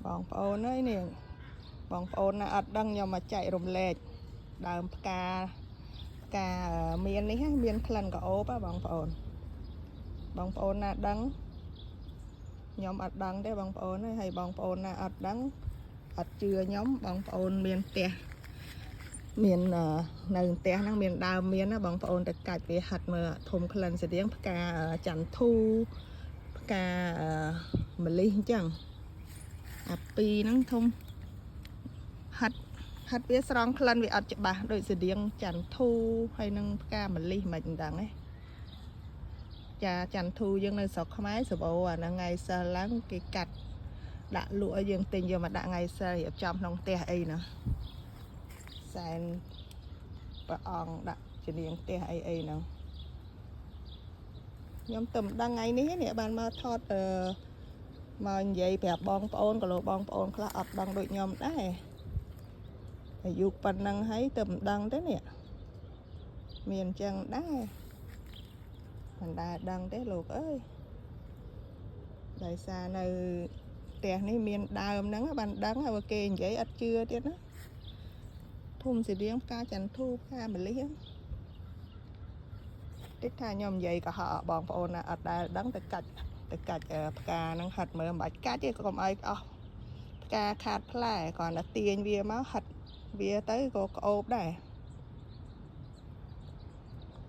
បងប្អូនអើយនេះបងប្អូនណាអត់ដឹងខ្ញុំមកចែករំលែកដើមផ្កាមាននេះមានក្លិនក្រអូបបងប្អូនណាដឹងខ្ញុំអត់ដឹងទេបងប្អូនហើយបងប្អូនណាអត់ដឹងអត់ជឿខ្ញុំបងប្អូនមានផ្ទះមាននៅផ្ទះហ្នឹងមានដើមមានណាបងប្អូនទៅកាច់វាហាត់មើលធំក្លិនស្តៀងផ្កាចន្ទធូផ្កាម្លិះអញ្ចឹងអាពីរហ្នឹងធំហាត់វាស្រង់ក្លិនវាអត់ច្បាស់ដូចស្តៀងចន្ទធូហើយនឹងផ្កាម្លិះមិនដឹងទេចាចន្ទធូយើងនៅស្រុកខ្មែរសបោអាហ្នឹងថ្ងៃសិលឡើងគេកាត់ដាក់លក់ឲ្យយើងទិញយកមកដាក់ថ្ងៃសិលរៀបចំក្នុងផ្ទះអីណាសែនព្រះអង្គដាក់ជំនាញផ្ទះអីហ្នឹងខ្ញុំទៅមិនដឹងថ្ងៃនេះបានមកថតមកនិយាយប្រាប់បងប្អូនក៏លោកបងប្អូនខ្លះអត់ដឹងដូចខ្ញុំដែរអាយុប៉ុណ្ណឹងហើយទៅមិនដឹងទេនេះមានអញ្ចឹងដែរមិនដែលដឹងទេលោកអើយដោយសារនៅផ្ទះនេះមានដើមហ្នឹងបានដឹងហើយគេនិយាយអត់ជឿទៀតណាធំស្តៀងផ្កាចន្ទធូផ្កាម្លិះតិចថាខ្ញុំនិយាយក៏ហៅបងប្អូនណាអត់ដែលដឹងទៅកាច់ផ្កាហ្នឹងហាត់មើលមិនបាច់កាច់ទេកុំឲ្យអស់ផ្កាខាតផ្លែគ្រាន់តែទាញវាមកហាត់វាទៅក៏ក្អូបដែរ